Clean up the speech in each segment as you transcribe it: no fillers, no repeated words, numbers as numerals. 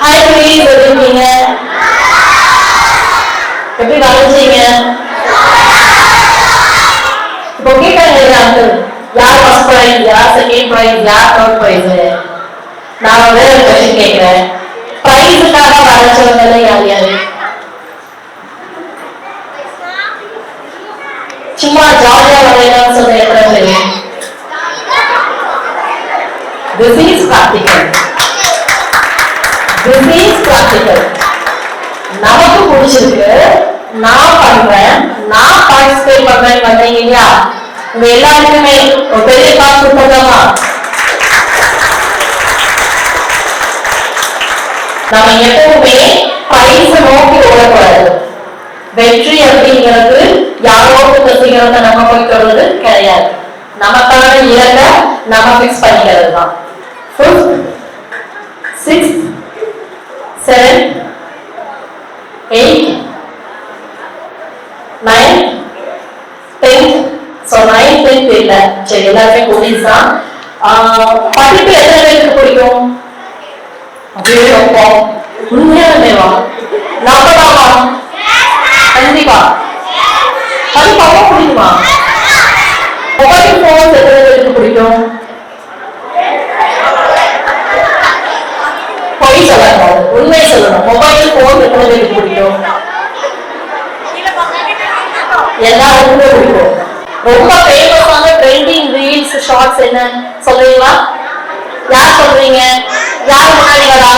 Hi please, எப்படி இருக்கீங்க? எப்படி வளர்ந்தீங்க? இப்போ கேட்டாங்க அங்கிள், யார் ஃபர்ஸ்ட் பிரைஸ், யார் செகண்ட் பிரைஸ், யார் தேர்ட் பிரைஸ்? நான் வேற ஒரு क्वेश्चन கேக்குறேன். பிரைஸுக்காக வளர்ச்சவங்க யார் யாரு? சும்மா ஜாலியா வளையலாம்னு சொல்ல எத்தனை பேரு? This is practical. This is practical. நமக்கு பிடிச்சிருக்கு, நான் பண்றேன், நான் பார்ட்டிசிபேட் பண்றேன் வந்தீங்க இல்லையா? உங்க எல்லாருக்குமே ஒரு பெரிய காசு கொடுக்கலாமா? நம்ம எப்பவுமே பிரைஸ் நோக்கி ஓடக்கூடாது. வெற்றி அப்படிங்கிறது யாரோட கசிக்கிறத நம்ம போய் தொடர்றது கிடையாது. நமக்கான இலக்கை நம்ம பிக்ஸ் பண்ணிக்கிறது தான். 5th 6th 7th 8th 9th 10th. So 9th 10th இல்லை, சரி எல்லாருமே போலீஸ் தான். படிப்பு எத்தனை பேருக்கு பிடிக்கும்? அப்படியே வைப்போம். உண்மையானேவா? நம்பலாமா? கண்டிப்பா. படிப்பு அவ்வளோ பிடிக்குமா? மொபைல் போன் எத்தனை பேருக்கு பிடிக்கும்? பொய் சொல்லணும், உண்மை சொல்லணும். மொபைல் போன் எத்தனை பேருக்கு பிடிக்கும்? எல்லாருக்குமே பிடிக்கும். ரொம்ப ஃபேமஸான ட்ரெண்டிங் ரீல்ஸ் ஷார்ட்ஸ் என்ன சொல்றீங்களா? யார் சொல்றீங்க? யார் முன்னாடி வரா?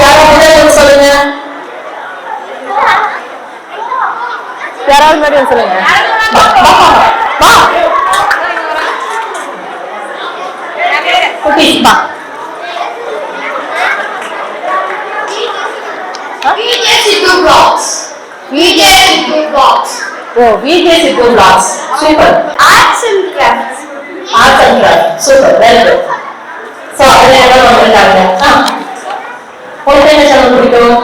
யார முன்னாடி சொல்லுங்க. யாராவது முன்னாடி சொல்லுங்க. குட்டீஸ் பா. Oh, VJ's two blocks. Super. Arts and crafts. Arts and crafts. Super. Very good. So, அதே எல்லாம் வந்துட்டாங்க. உங்களுக்கு என்ன சேனல் பிடிக்கும்?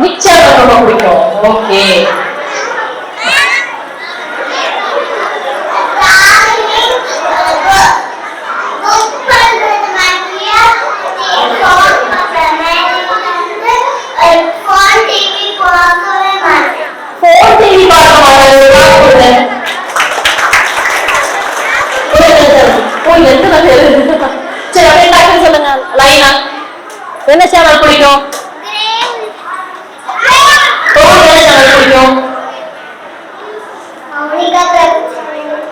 Nick channel ரொம்ப பிடிக்கும். ஓகே. என்ன சேனல் பிடிக்கும்?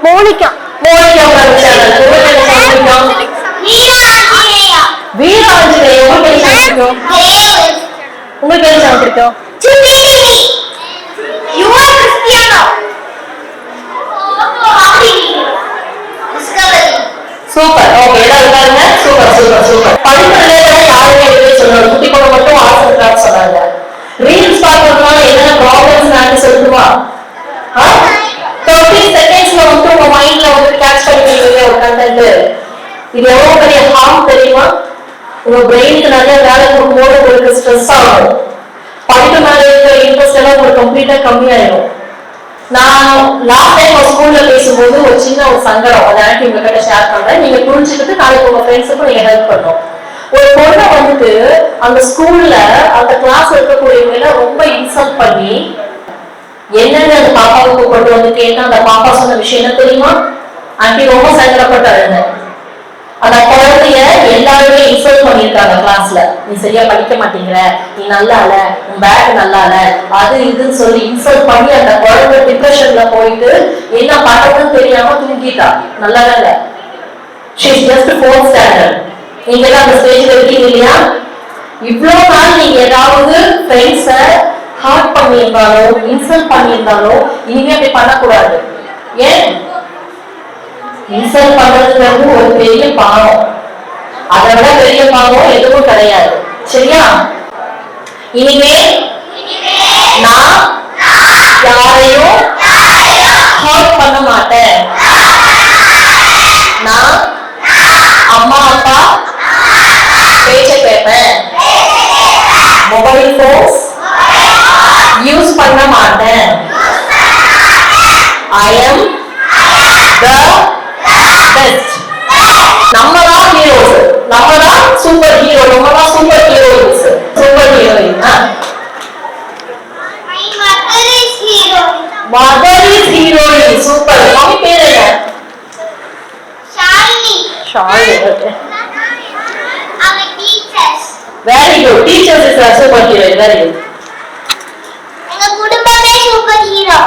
மோனிகா. மோனிகா சேனல் பிடிக்கும். வீராஞ்சனேயா உங்களுக்கு என்ன பிடிக்கும்? உங்களுக்கு என்ன சேனல் பிடிக்கும்? சூப்பர். ஓகே, எல்லாரும் பாருங்க. Super super super. படிப்புல யாருமே எதுவும் சொல்லணும். குட்டி பொண்ணு மட்டும் ஆசைக்காக சொன்னாங்க. ரீல்ஸ் பார்க்கறதுனால என்னென்ன ப்ராப்ளம்ஸ் நான் சொல்லட்டுமா? 30 செகண்ட்ஸ்ல வந்து உங்க மைண்ட்ல வந்து கேட்ச் பண்ணிக்கிறீங்க ஒரு கண்டென்ட். இது எவ்வளவு பெரிய ஹார்ம் தெரியுமா? உங்க பிரெயினுக்கு நிறைய வேலை கொடுக்கும்போது உங்களுக்கு ஸ்ட்ரெஸ் ஆகும். படிப்பு மேல இருக்கிற இன்ட்ரெஸ்ட் எல்லாம் உங்களுக்கு கம்ப்ளீட்டா கம்மியாயிடும். நான் லாஸ்ட் டைம் ஒரு ஸ்கூல்ல பேசும்போது ஒரு சின்ன ஒரு சங்கடம் அதை ஆக்டி உங்ககிட்ட ஷேர் பண்றேன். நீங்க புரிஞ்சுக்கிட்டு நாளைக்கு உங்க ஃப்ரெண்ட்ஸுக்கும் நீங்க ஹெல்ப் பண்ணணும். ஒரு பொண்ணை வந்துட்டு அந்த ஸ்கூல்ல அந்த கிளாஸ் இருக்கக்கூடியவங்கள ரொம்ப இன்சல்ட் பண்ணி என்னன்னு அந்த பாப்பாவுக்கு கொண்டு வந்து கேட்டா அந்த பாப்பா சொன்ன விஷயம் என்ன தெரியுமா? ஆண்டி ரொம்ப சங்கடப்பட்டாருங்க. அந்த குழந்தைய எல்லாருமே இன்சல்ட் பண்ணிருக்காங்க கிளாஸ்ல. நீ சரியா படிக்க மாட்டேங்கிற, நீ நல்லா இல்ல, உன் பேக் நல்லா இல்ல, அது இதுன்னு சொல்லி இன்சல்ட் பண்ணி அந்த குழந்தை டிப்ரெஷன்ல போயிட்டு என்ன பண்றதுன்னு தெரியாம தூங்கிட்டா. நல்லா இல்ல. She is just 4th standard. நீங்க எல்லாம் அந்த ஸ்டேஜ்ல இருக்கீங்க இல்லையா? இவ்வளவு நாள் நீங்க ஏதாவது ஃப்ரெண்ட்ஸ ஹார்ட் பண்ணியிருந்தாலோ இன்சல்ட் பண்ணியிருந்தாலோ இனிமே அப்படி பண்ணக்கூடாது. ஏன்? இன்சல்ட் பண்றதுங்கிறது ஒரு பெரிய பாவம். அதை விட பெரிய பாவம் எதுவும் கிடையாது. சரியா? இனிமே நான் யாரையும் ஹர்ட் பண்ண மாட்டேன். நான் அம்மா அப்பா பேச்ச கேட்பேன். மொபைல் போன்ஸ் யூஸ் பண்ண மாட்டேன். I am the best. நம்ம தான் ஹீரோஸ். சூப்பர் ஹீரோ நம்மலாம் super heroines super heroine My mother is heroine. Mother is heroine super mummy பேர் என்ன Shalini. Shalini okay Our teachers. Very good teachers is also super heroine very good எங்க குடும்பமே super hero.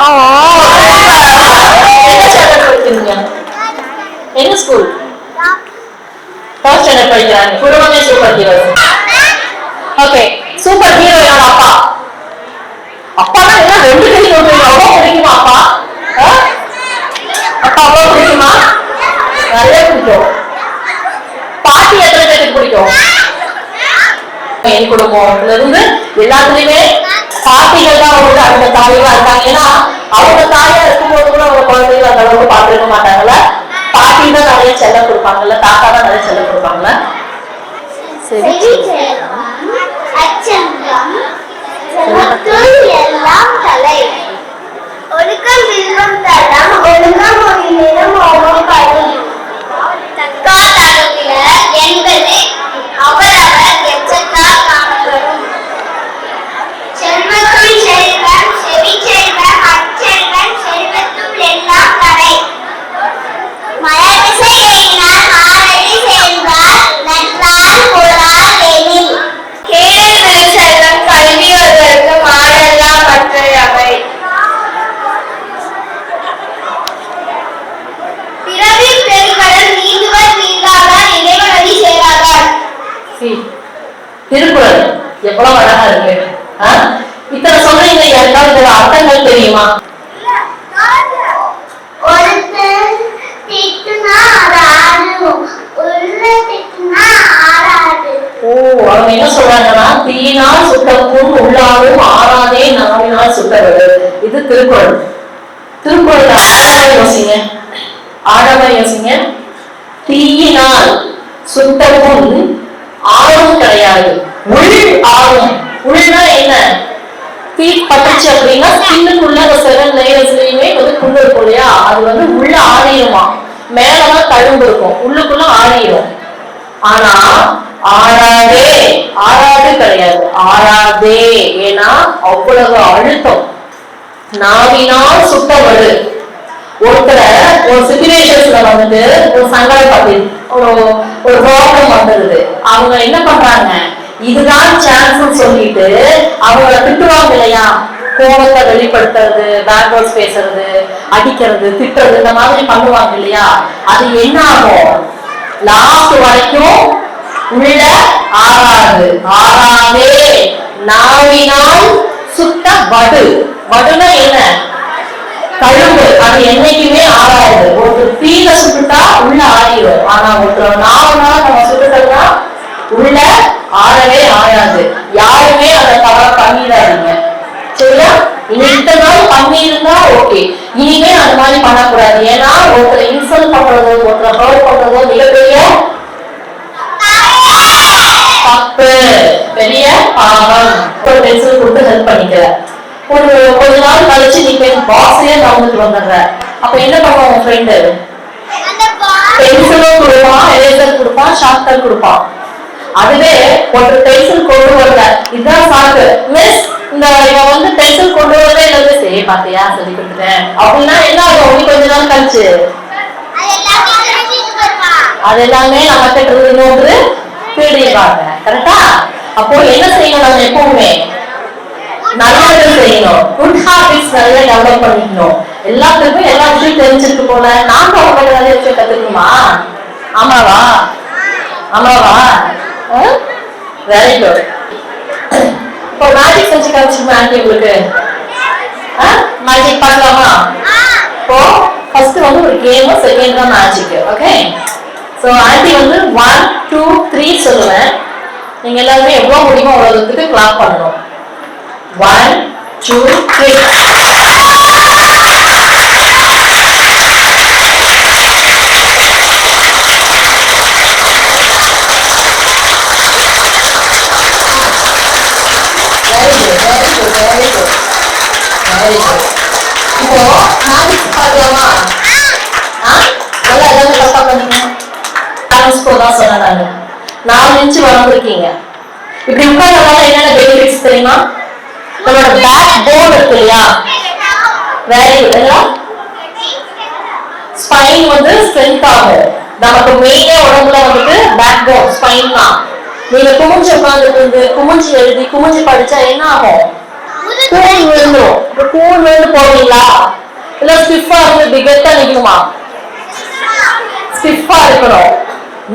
என்ன standard படிக்கிறீங்க என்ன school first standard படிக்கிறாங்க குடும்பமே super hero okay super hero யார் அப்பா அப்பானா என்ன ரெண்டு கை நோட்டுங்க அவ்வளோ பிடிக்குமா அப்பா அப்பா அவ்வளோ பிடிக்குமா நிறைய பிடிக்கும் பாட்டி எத்தனை பேருக்கு பிடிக்கும் என் குடும்பத்துல இருந்து எல்லாத்துலயுமே பாட்டிகள் தான் அவங்க அந்த தாயா இருக்காங்க ஏன்னா அவங்க தாயா இருக்கும்போது கூட அவங்க குழந்தைகள் அந்த அளவுக்கு பார்த்துருக்க மாட்டாங்கல்ல பாட்டி தான் நிறைய செல்லம் கொடுப்பாங்கல்ல தாத்தா தான் நிறைய செல்லம் கொடுப்பாங்கல்ல சரி அச்சங்கம் செமத்துள் எல்லாம் தலை ஒழுக்கம் வில்வம் தடம் ஒழுங்கம் ஒரு நிறம் ஓமம் படி தற்காலத்தில என்பது அவரவர் எச்சத்தால் காணப்படும் செல்வத்துள் செல்வம் செவி செல்வம் அச்செல்வம் செல்வத்துள் எல்லாம் தலை மலரிசை எயினால் மாரடி சேர்ந்தால் நன்றால் பொருளால் எனில் கேள்வி செல்வம் கல்வி வருவதற்கு மாறெல்லாம் மற்றையவை பிறவி பெருங்கடல் நீந்துவர் நீந்தாதார் இறைவனடி சேராதார் திருக்குறள் எவ்வளவு அழகா இருக்கு இத்தனை சொல்றீங்க யாருக்காவது இதோட அர்த்தங்கள் தெரியுமா ஒருத்தன் திட்டுனா அது ஆடும் ஒரு திட்டுனா ஆடாது அவங்க என்ன சொல்றாங்கன்னா தீயினால் சுட்டப்பும் உள்ளாலும் ஆறாதே நாவினால் சுட்டவது இது திருக்குறள் திருக்குறள் யோசிங்க ஆழமா யோசிங்க தீயினால் சுட்டப்பும் ஆறும் கிடையாது உள் ஆறும் உள்னா என்ன தீ பட்டுச்சு அப்படின்னா ஸ்கின்னுக்குள்ள அந்த 7 லேயர்ஸ்லயுமே வந்து புண்ணு இருக்கும் இல்லையா அது வந்து உள்ள ஆணையுமா மேலதான் தழும்பு இருக்கும் உள்ளுக்குள்ள ஆணையும் ஆனா ஆறாதே ஆறாது கிடையாது ஆறாதே ஏன்னா அவ்வளவு அழுத்தம் நாவினால் சுட்டவடு ஒருத்தரை ஒரு சிச்சுவேஷன்ஸ்ல வந்துட்டு ஒரு சங்கடப்பட்டு ஒரு ப்ராப்ளம் வந்துருது அவங்க என்ன பண்றாங்க இதுதான் சான்ஸ் சொல்லிட்டு அவங்கள திட்டுவாங்க இல்லையா கோபத்தை வெளிப்படுத்துறது பேக்வேர்ட்ஸ் பேசுறது அடிக்கிறது திட்டுறது இந்த மாதிரி பண்ணுவாங்க இல்லையா அது என்ன ஆகும் லாஸ்ட் வரைக்கும் உள்ள ஆறாது ஆறாதே நாவினால் சுட்ட வடு வடுனா என்ன கழும்பு அது என்னைக்குமே ஆறாது ஒருத்தர் தீல சுட்டுட்டா உள்ள ஆறிடும் ஆனா ஒருத்தர் நாவனால நம்ம சுட்டுட்டோம்னா உள்ள ஆறவே ஆறாது யாருமே அதை தவற பண்ணிடாதீங்க சரியா இத்தனை நாள் பண்ணிருந்தா ஓகே இனிமே அந்த மாதிரி பண்ணக்கூடாது ஏன்னா ஒருத்தரை இன்சல்ட் பண்றதோ ஒருத்தரை ஹர்ட் பண்றதோ மிகப்பெரிய தப்பு பெரிய பாவம் ஒரு பென்சில் கொடுத்து ஹெல்ப் பண்ணிக்கிற கொஞ்ச நாள் கழிச்சு நீங்க பாஸையே கவனிட்டு வந்துடுற அப்ப என்ன பண்ணுவான் உன் ஃப்ரெண்டு பென்சிலும் கொடுப்பான் எரேசர் கொடுப்பான் ஷார்ப்னர் கொடுப்பான் அதுவே ஒரு பென்சில் கொண்டு வரல இதுதான் சாக்கு மிஸ் இந்த இவன் வந்து பென்சில் கொண்டு வரவே இல்லை சரி பாத்தியா சொல்லி கொடுத்துட்டேன் அப்படின்னா என்ன ஆகும் உனக்கு கொஞ்ச நாள் கழிச்சு அது எல்லாமே நம்ம கிட்ட இன்னொன்று திருடிடுவாங்க கரெக்டா அப்போ என்ன செய்யணும் நம்ம எப்பவுமே நல்லது செய்யணும் குட் ஹாபிட்ஸ் நிறைய டெவலப் பண்ணிக்கணும் எல்லாத்துக்கும் எல்லா விஷயம் தெரிஞ்சிருக்கு போல நாங்க அவங்க நிறைய விஷயம் கத்துக்கணுமா ஆமாவா ஆமாவா வெரி குட் இப்போ மேஜிக் செஞ்சு காமிச்சிருமா ஆண்டி உங்களுக்கு மேஜிக் பார்க்கலாமா இப்போ ஃபர்ஸ்ட் வந்து ஒரு கேம் செகண்ட் தான் மேஜிக் ஓகே ஸோ ஆண்டி வந்து 1 2 3 சொல்லுவேன் நீங்க எல்லாருமே எவ்வளவு முடியுமோ அவ்வளவுக்கு கிளாப் பண்ணணும் 1 2 3 இப்போ மேஜிக் பார்க்கலாமா நல்லா எல்லாமே கரெக்டா பண்ணீங்க தான் சொன்னேன் 4 இன்ச் வளர்ந்துருக்கீங்க. இப்படி உட்கார்றதால என்னென்ன பெனிஃபிட்ஸ் தெரியுமா? நம்மளோட பேக் போன் இருக்கு இல்லையா, வெரி குட். ஸ்பைன் வந்து ஸ்ட்ரென்த் ஆகும். நமக்கு மெயினே உடம்புல வந்துட்டு பேக் போன் ஸ்பைன் தான். நீங்க குமிஞ்சு உட்கார்ந்து குமிஞ்சு எழுதி குமிஞ்சு படிச்சா என்ன ஆகும்? கூன் விழுந்துரும். இப்ப கூன் விழுந்து போவீங்களா? இல்ல ஸ்டிஃபா இருந்து பிகெட்டா நிக்கணுமா? ஸ்டிஃபா இருக்கணும்.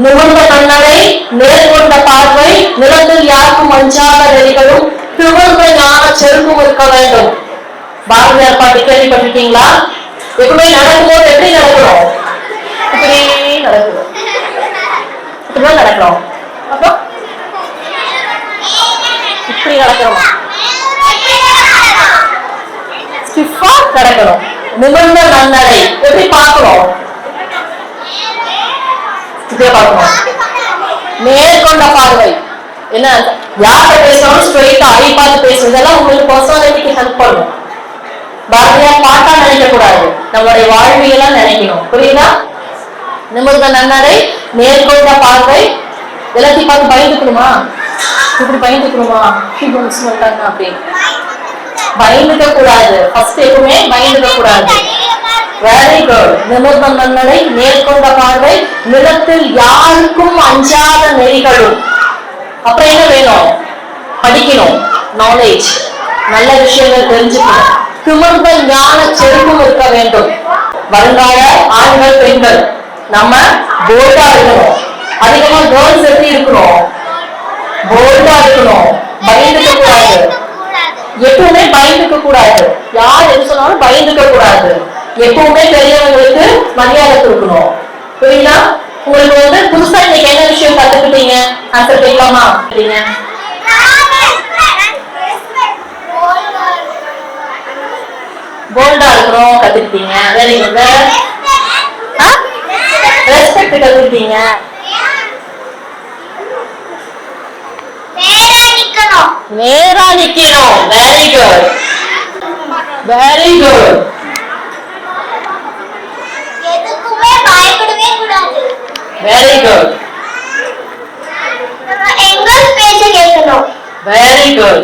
நிமிர்ந்த கண்ணடை, நேர்கொண்ட பார்வை, நிலத்தில் யாருக்கும் அஞ்சாத நெறிகளும், திமிர்ந்த ஞான செருக்கும் இருக்க வேண்டும். பாரதியார் பாட்டு கேள்விப்பட்டிருக்கீங்களா? எப்பவுமே நடக்கும்போது எப்படி நடக்கணும்? இப்படி நடக்கணும். இப்படிதான் நடக்கணும். அப்புறம் இப்படி நடக்கிறோமா? ஸ்டிஃபா நடக்கணும். நிமிர்ந்த நன்னடை எப்படி பார்க்கணும்? இப்படியே பார்க்கணும். நேர்கொண்ட பார்வை. என்ன யார்கிட்ட பேசணும்? ஸ்ட்ரெயிட்டா ஐ பார்த்து பேசுறதெல்லாம் உங்களுக்கு பர்சனாலிட்டிக்கு ஹெல்ப் பண்ணும். பாரதியார் பாட்டா நினைக்க கூடாது, நம்மளுடைய வாழ்வியலா நினைக்கணும். புரியுதா? நிமிர்ந்த நன்னடை, நேர்கொண்ட பார்வை. எல்லாத்தையும் பார்த்து பயந்துக்கணுமா? இப்படி பயந்துக்கணுமா? சொல்லிட்டாங்க அப்படின்னு பயந்துக்க கூடாது. ஃபர்ஸ்ட் எப்பவுமே பயந்துக்க கூடாது. Very good. நிமிர்ந்த நன்னடை, நேர்கொண்ட பார்வை, நிலத்தில் யாருக்கும் அஞ்சாத நெறிகளும். அப்புறம் என்ன வேணும்? படிக்கணும், நாலேஜ், நல்ல விஷயங்கள் தெரிஞ்சுக்கணும். திமிர்ந்த ஞான செருக்கும் இருக்க வேண்டும். வருங்கால ஆண்கள் பெண்கள் நம்ம போல்டா இருக்கணும். அதிகமா கேர்ள்ஸ் எப்படி இருக்கணும்? போல்டா இருக்கணும். பயந்துக்க கூடாது. எப்பவுமே பயந்துக்க கூடாது. யார் எது சொன்னாலும் பயந்துக்க கூடாது. எப்பவுமே பெரியவங்களுக்கு மரியாதை கொடுக்கணும். புரியுதா? உங்களுக்கு வந்து புதுசா இன்னைக்கு என்ன விஷயம் கத்துக்கிட்டீங்க? ஆன்சர் கேட்கலாமா? போல்டா இருக்கணும் கத்துக்கிட்டீங்க. Very good. ரெஸ்பெக்ட் கத்துக்கிட்டீங்க. நேரா நிக்கணும். Very good, very good. எதுக்குமே பயப்படவே கூடாது. Very good. எங்க பேச கேட்கணும். Very good.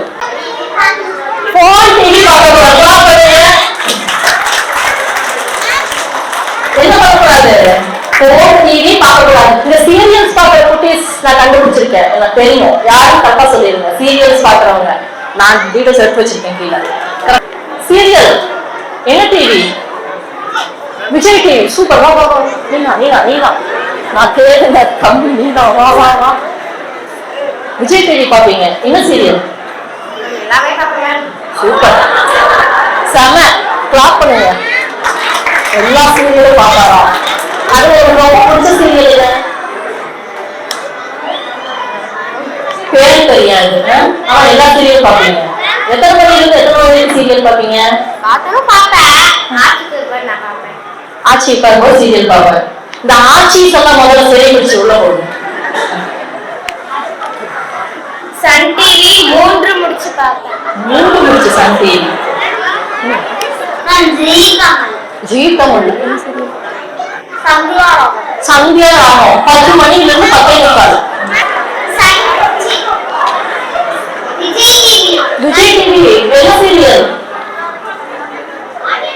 போன் டிவி பார்க்கக்கூடாது. என்ன பார்க்கக்கூடாது? போன் டிவி பார்க்கக்கூடாது. இந்த சீரியல்ஸ் பார்க்குற குட்டீஸ் நான் கண்டுபிடிச்சிருக்கேன். எனக்கு தெரியும். யாரும் தப்பா சொல்லிருங்க. சீரியல்ஸ் பார்க்குறவங்க நான் டீடைல்ஸ் எடுத்து வச்சிருக்கேன் கீழே. சீரியல் என்ன டிவி? விஜய் டிவி. சூப்பர். வா வா வா. நீனா நான் கேளுங்க தம்பி. நீனா வா வா வா. விஜய் டிவி பார்ப்பீங்க. என்ன சீரியல்? சூப்பர், செம. கிளாப் பண்ணுங்க. எல்லா சீரியலும் பார்ப்பாரா? அது ஒரு ரொம்ப பிடிச்ச சீரியல் இல்ல? பேர் தெரியாது. ஆனா எல்லா சீரியலும் பார்ப்பீங்க. எத்தனை மணில இருந்து எத்தனை மணி வரைக்கும் சீரியல் பார்ப்பீங்க? ஆச்சி பார்க்கும்போது சீரியல் பார்ப்பேன். இந்த ஆச்சி சொன்ன முதல்ல சிறை பிடிச்சு உள்ள போடுங்க. சன் டிவி 3 முடிச்சு பார்த்தேன். 3 முடிச்சு சன் டிவி. ஜீவிதம் சந்தியா ராகம் 10 மணில இருந்து 10:15. விஜய் டிவி என்ன சீரியல்?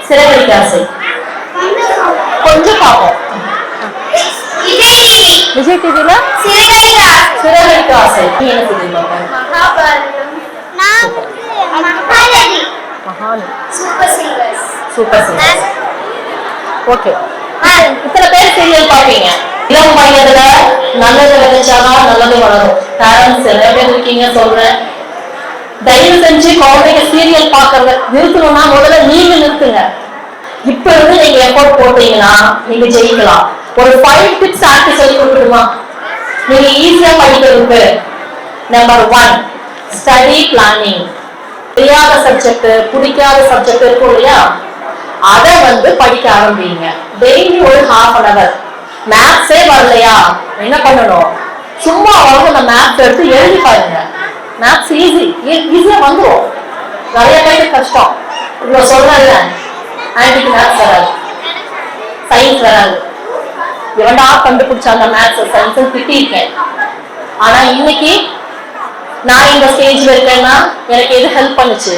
சிறகடிக்க ஆசை. கொஞ்சம் பார்ப்போம். விஜய் டிவில சிறகடிக்க ஆசை. நீ என்ன சீரியல் பார்ப்பேன்? Super singers. ஓகே. இத்தனை பேர் சீரியல் பார்ப்பீங்க. இளம் வயதுல நல்லது விளைச்சாதான் நல்லது வளரும். பேரண்ட்ஸ் நிறைய பேர் இருக்கீங்க. சொல்றேன், தயவு செஞ்சு குழந்தைங்க சீரியல் பார்க்கறத நிறுத்தணும்னா முதல்ல நீங்க நிறுத்துங்க. இப்ப இருந்து நீங்க எஃபோர்ட் போட்டீங்கன்னா நீங்க ஜெயிக்கலாம். ஒரு 5 டிப்ஸ் ஆக்டி சொல்லி கொடுத்துருமா? நீங்க ஈஸியா படிக்கிறதுக்கு. Number 1, study planning. தெரியாத சப்ஜெக்ட், பிடிக்காத சப்ஜெக்ட் இருக்கும் இல்லையா, அதை வந்து படிக்க ஆரம்பிங்க. டெய்லி ஒரு 1/2 hour. மேத்ஸே வரலையா என்ன பண்ணணும்? சும்மா அவங்க அந்த மேத்ஸ் எடுத்து எழுதி பாருங்க. மேத்ஸ் ஈஸியா வந்துடும். நிறைய பேருக்கு கஷ்டம். இவ்வளோ சொல்றேன்ல, ஆன்டிக்கு மேத்ஸ் வராது, சயின்ஸ் வராது. எவன்டா கண்டுபிடிச்சா அந்த மேத்ஸ் சயின்ஸ் திட்டிருக்கேன். ஆனா இன்னைக்கு நான் இந்த ஸ்டேஜ்ல இருக்கேன்னா எனக்கு எது ஹெல்ப் பண்ணுச்சு?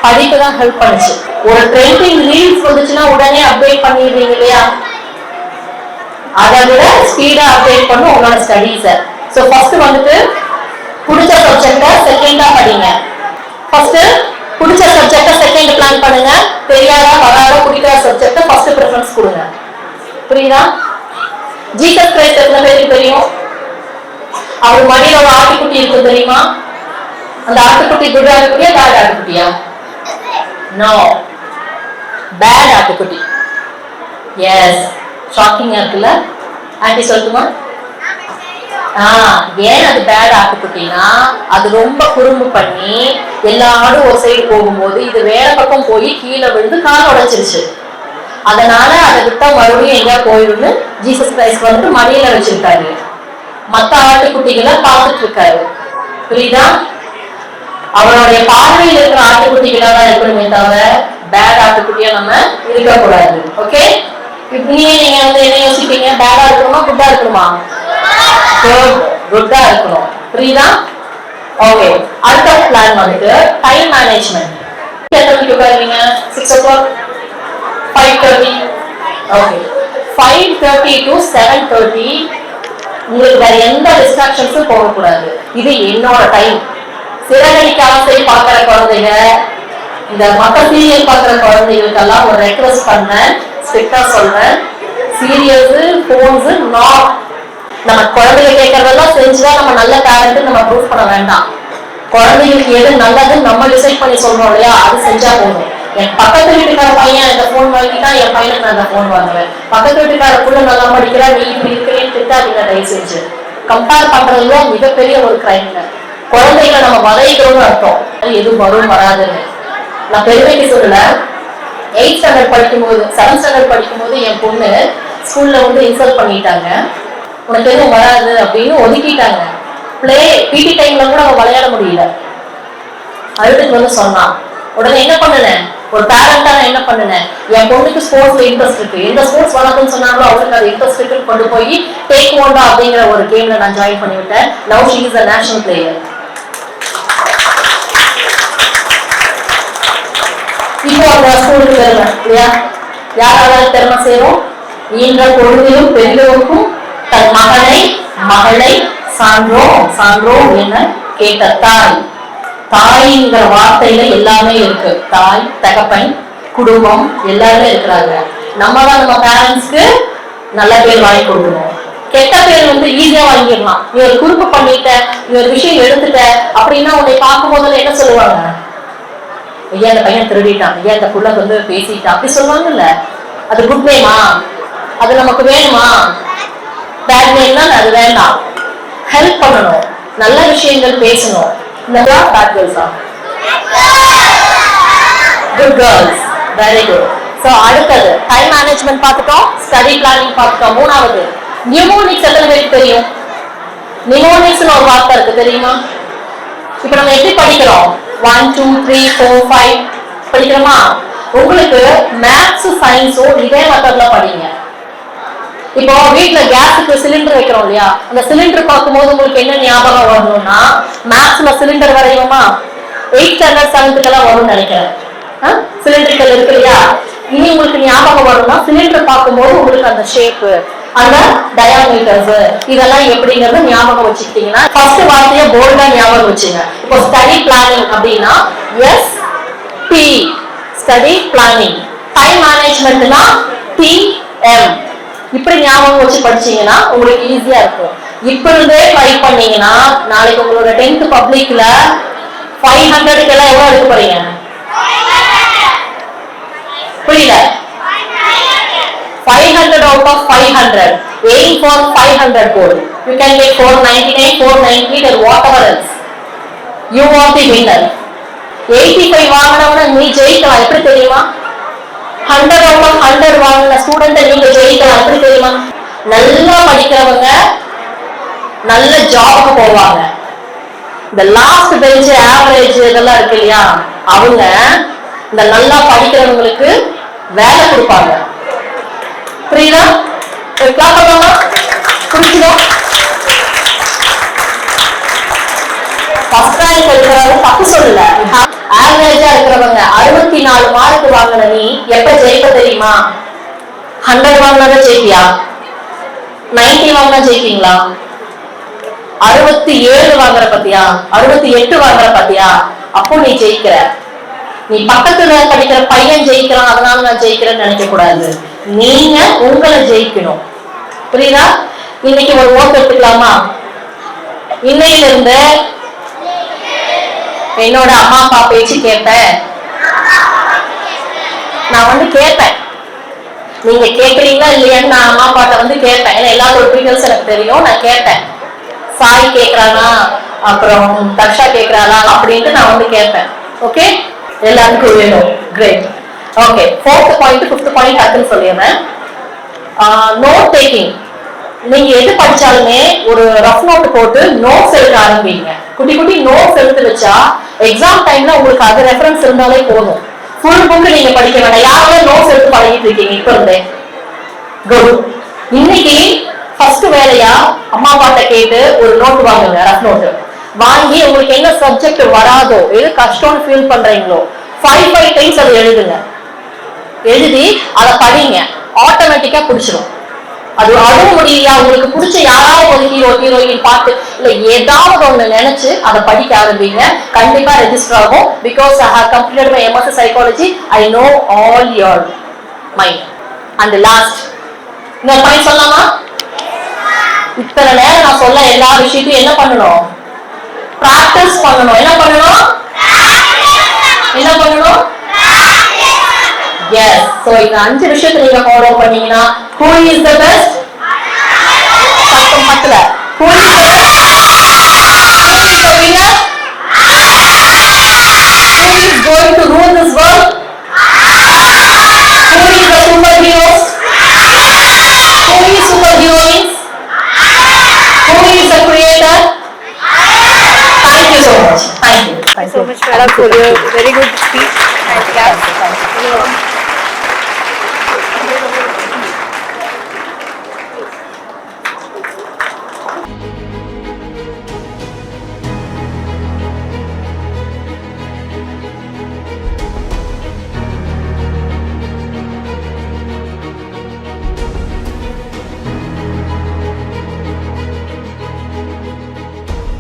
படிப்பு தான் ஹெல்ப் பண்ணுச்சு. ஒரு ட்ரெண்டிங் ரீல்ஸ் வந்துச்சுன்னா உடனே அப்டேட் பண்ணிடுறீங்க இல்லையா? அதை விட ஸ்பீடா அப்டேட் பண்ணும் உங்களோட ஸ்டடீஸ. சோ ஃபர்ஸ்ட் வந்துட்டு பிடிச்ச சப்ஜெக்ட செகண்டா படிங்க. ஃபர்ஸ்ட் பிடிச்ச சப்ஜெக்ட செகண்ட் பிளான் பண்ணுங்க. தெரியாத வராத பிடிக்காத சப்ஜெக்ட ஃபர்ஸ்ட் ப்ரிஃபரன்ஸ் கொடுங்க. புரியுதா? ஜீசஸ் கிரைஸ்ட் எத்தனை பேருக்கு தெரியும்? அவர் மடியில ஒரு ஆட்டுக்குட்டி இருக்கும் தெரியுமா? அந்த ஆட்டுக்குட்டி குட் ஆட்டுக்குட்டியா பேட் ஆட்டுக்குட்டியா? நோ, பேட் ஆட்டுக்குட்டி. எஸ், ஷாக்கிங்கா இருக்குல்ல? ஆண்டி சொல்லட்டுமா? ஏன் அது பேட் ஆட்டுக்குட்டினா, அது ரொம்ப குறும்பு பண்ணி எல்லா ஆடும் ஒரு சைடு போகும்போது இது வேற பக்கம் போய் கீழே விழுந்து கால் உடைச்சிருச்சு. அதனால அதை விட்டா மறுபடியும் எங்க போயிடும்னு ஜீசஸ் கிரைஸ்ட் வந்து மடியில வச்சிருக்காரு. மத்த ஆட்டுக்குட்டிகளை பார்த்துட்டு இருக்காரு. புரியுதா? அவருடைய பார்வையில் இருக்கிற ஆட்டுக்குட்டிகளா தான் இருக்கணுமே தவிர பேட் ஆட்டுக்குட்டியா நம்ம இருக்கக்கூடாது. ஓகே? நீங்க வந்து என்ன யோசிப்பீங்க? பேடா இருக்கணுமா குட்டா இருக்கணுமா? குட்டா இருக்கணும். புரியுதா? ஓகே. அடுத்த பிளான் வந்துட்டு டைம் மேனேஜ்மெண்ட். எத்தனை மணிக்கு உட்காருவீங்க? 6 o'clock, 5:30. ஓகே, 5:30 to 7:30 உங்களுக்கு வேற எந்த டிஸ்ட்ராக்ஷன்ஸும் போகக்கூடாது. இது என்னோட டைம். சிறகடிக்க ஆசை பார்க்கிற குழந்தைங்க, இந்த மற்ற சீரியல் பார்க்கிற குழந்தைகளுக்கெல்லாம் ஒரு ரெக்வெஸ்ட் பண்ணேன், ஸ்ட்ரிக்டா சொல்றேன். Serials, phones not. நம்ம குழந்தைங்க கேட்கறதெல்லாம் செஞ்சுதான் நம்ம நல்ல பேரண்ட் நம்ம ப்ரூவ் பண்ண வேண்டாம். குழந்தைங்களுக்கு எது நல்லதுன்னு நம்ம டிசைட் பண்ணி சொல்றோம் இல்லையா, அது செஞ்சா போதும். என் பக்கத்து வீட்டுக்கார பையன் இந்த போன் வாங்கிட்டா என் பையனுக்கு நான் இந்த போன் வாங்குவேன். பக்கத்து வீட்டுக்கார புள்ள நல்லா படிக்கிறா, நீ இப்படி இருக்கிறேன்னு திட்டாதீங்க தயவு செஞ்சு. கம்பேர் பண்றதுல மிகப்பெரிய ஒரு கிரைம்ங்க. குழந்தைகளை நம்ம வதைக்கிறோம்னு அர்த்தம். எதுவும் வரும் வராதுன்னு நான் பெருமைக்கு சொல்லல. 8th ஸ்டாண்டர்ட் படிக்கும்போது 7th ஸ்டாண்டர்ட் படிக்கும்போது என் பொண்ணு ஸ்கூல்ல வந்து இன்சல்ட் பண்ணிட்டாங்க. உனக்கு எதுவும் வராது அப்படின்னு ஒதுக்கிட்டாங்க. பிடி டைம்ல கூட அவன் விளையாட முடியல. அழுதுக்கு வந்து சொன்னான். உடனே என்ன பண்ணுனேன், ஒரு பேரண்டா நான் என்ன பண்ணுனேன், என் பொண்ணுக்கு ஸ்போர்ட்ஸ்ல இன்ட்ரெஸ்ட் இருக்கு, எந்த ஸ்போர்ட்ஸ் வளர்க்குன்னு சொன்னாங்களோ அவளுக்கு அது இன்ட்ரெஸ்ட் இருக்குன்னு கொண்டு போய் டேக்வாண்டோ அப்படிங்கிற ஒரு கேம்ல நான் ஜாயின் பண்ணி விட்டேன். Now she is a national player. இப்போ அந்த ஸ்கூலுக்கு வருவேன் இல்லையா, யாராவது திறமை சேரும். ஈன்ற பொழுதிலும் பெரியோருக்கும் தன் மகளை சான்றோம் என கேட்ட தாய். தாய்ங்கிற வார்த்தையில எல்லாமே இருக்கு. தாய், தகப்பன், குடும்பம் எல்லாருமே இருக்கிறாங்க. நம்ம தான் நம்ம பேரண்ட்ஸ்க்கு நல்ல பேர் வாங்கி கொடுக்கணும். கெட்ட பேர் வந்து ஈஸியா வாங்கிடலாம். நீ ஒரு குறுப்பு பண்ணிட்ட, நீ ஒரு விஷயம் எடுத்துட்ட அப்படின்னா உன்னை பார்க்கும் போதுல என்ன சொல்லுவாங்க, ஐயா இந்த பையன் திருடிட்டான், ஐயா இந்த புள்ள வந்து பேசிட்டான் அப்படி சொல்லுவாங்கல்ல. அது குட் நேமா? அது நமக்கு வேணுமா? பேட் நேம்னா அது வேண்டாம். ஹெல்ப் பண்ணணும், நல்ல விஷயங்கள் பேசணும். பேட் கேர்ள்ஸா? Good girls, very good. So அடுத்தது டைம் மேனேஜ்மெண்ட் பார்த்துட்டோம், ஸ்டடி பிளானிங் பார்த்துட்டோம். மூணாவது நியூமோனிக்ஸ். எத்தனை பேருக்கு தெரியும்? நியூமோனிக்ஸ்னு ஒரு வார்த்தை இருக்கு தெரியுமா? இப்ப நம்ம எப்படி படிக்கிறோம்? 1 2 3 4 5 படிக்கிறோமா? உங்களுக்கு மேத்ஸ் சயின்ஸும் இதே மெத்தட்ல படிங்க. இப்போ வீட்டுல கேஸுக்கு சிலிண்டர் வைக்கிறோம் இல்லையா, அந்த சிலிண்டர் பார்க்கும்போது உங்களுக்கு என்ன ஞாபகம் வரணும்னா, மேத்ஸ்ல சிலிண்டர் வரையுமா 8th ஸ்டாண்டர்ட் 7th எல்லாம் வரும்னு நினைக்கிறேன். சிலிண்டர்கள் இருக்கு இல்லையா, இனி உங்களுக்கு ஞாபகம் வரும்னா சிலிண்டர் பார்க்கும்போது உங்களுக்கு அந்த ஷேப், அந்த டயாமீட்டர்ஸ் இதெல்லாம் எப்படிங்கறத ஞாபகம் வச்சுக்கிட்டீங்கன்னா ஃபர்ஸ்ட் வார்த்தையை போல்டா ஞாபகம் வச்சுங்க. இப்போ ஸ்டடி பிளானிங் அப்படின்னா SP, ஸ்டடி பிளானிங். டைம் மேனேஜ்மெண்ட்னா TM. இப்படி ஞாபகம் வச்சு படிச்சீங்கன்னா உங்களுக்கு ஈஸியா இருக்கும். இப்ப இருந்தே ட்ரை பண்ணீங்கன்னா நாளைக்கு உங்களோட 10th பப்ளிக்ல 500க்கு எல்லாம் எவ்வளவு எடுக்க போறீங்க? புரியல? 500 out of 500. Aim for 500 goal. You can get 499, 490 or whatever else. You are the winner. 85 வாங்கினவன நீ ஜெயிக்கலாம். எப்படி தெரியுமா? 100 out of 100 வாங்கின ஸ்டூடெண்ட் நீங்க ஜெயிக்கலாம். எப்படி தெரியுமா? நல்லா படிக்கிறவங்க நல்ல ஜாபுக்கு போவாங்க. இந்த லாஸ்ட் பெஞ்ச் ஆவரேஜ் இதெல்லாம் இருக்கு இல்லையா, அவங்க இந்த நல்லா படிக்கிறவங்களுக்கு வேலை கொடுப்பாங்க. புரியுதா? புரிஞ்சுதோ? ரேங்க் எடுக்கிறவங்க தப்பு சொல்லல. ஆவரேஜா இருக்கிறவங்க 64 மார்க் வாங்கின நீ எப்ப ஜெயிப்ப தெரியுமா? 100 வாங்கினா ஜெயிப்பியா? 90 வாங்கினா ஜெயிப்பீங்களா? 67 வாங்குற பத்தியா? 68 வாங்குற பத்தியா? அப்போ நீ ஜெயிக்கிற. நீ பக்கத்துல படிக்கிற பையன் ஜெயிக்கிறான் அதனால நான் ஜெயிக்கிறேன்னு நினைக்க கூடாது. நீங்க உங்களை ஜெயிக்கணும். புரியுதா? இன்னைக்கு ஒரு ஓட்டு எடுத்துக்கலாமா? இன்னையில இருந்து என்னோட அம்மா அப்பா பேச்சு கேட்பேன். நான் கேட்பேன். நீங்க கேட்கறீங்களா இல்லையான்னு நான் அம்மா அப்பாட்ட கேட்பேன். ஏன்னா எல்லாத்தோட டீட்டெயில்ஸ் எனக்கு தெரியும். நான் கேட்பேன். சாய் கேட்கறானா, அப்புறம் தர்ஷா கேட்கறானா அப்படின்ட்டு நான் கேட்பேன். ஓகே, எல்லாருக்கும் வேணும். Great. Okay, 4th point 5th point டக்குன்னு சொல்லிடுறேன். Note taking. நீங்க எது படிச்சாலுமே ஒரு ரஃப் நோட் போட்டு நோட்ஸ் எழுத ஆரம்பிங்க. குட்டி குட்டி நோட்ஸ் எடுத்து வச்சா எக்ஸாம் டைம்ல உங்களுக்கு அது ரெஃபரன்ஸ் இருந்தாலே போதும். ஃபுல் புக் நீங்க படிக்க வேண்டாம். யாரும் நோட்ஸ் எடுத்து பழகிட்டு இருக்கீங்க இப்ப இருந்தே? குட். இன்னைக்கு ஃபர்ஸ்ட் வேலையா அம்மா அப்பாட்ட கேட்டு ஒரு நோட் வாங்குங்க, ரஃப் நோட் வாங்கி உங்களுக்கு என்ன சப்ஜெக்ட் வராதோ, எது கஷ்டம்னு ஃபீல் பண்றீங்களோ 5 டைம்ஸ் அதை எழுதுங்க. எழுதி அதை படிங்க. ஆட்டோமேட்டிக்கா பிடிச்சிடும். அது அழுவ முடியலையா, உங்களுக்கு பிடிச்ச யாராவது ஒரு ஹீரோ ஹீரோயின் பார்த்து இல்ல ஏதாவது ஒண்ணு நினைச்சு அதை படிக்க ஆரம்பிங்க. கண்டிப்பா ரெஜிஸ்டர் ஆகும். Because I have completed my MSc psychology. I know all your mind. And last இந்த பாயிண்ட் சொல்லலாமா? இத்தனை நேரம் நான் சொல்ல எல்லா விஷயத்தையும் என்ன பண்ணணும்? பிராக்டிஸ் பண்ணணும். என்ன பண்ணணும்? என்ன பண்ணணும்? எஸ். சோ இந்த 5 விஷயத்தை நீங்க ஃபாலோ பண்ணீங்கன்னா who is the best? சத்தம் பத்தல. who is the best? who is the winner? who is going to rule this world? who is the superheroes? who is superheroines? who is the creator? Thank you so much. Thank you. Thank you so much, madam, for your very good speech.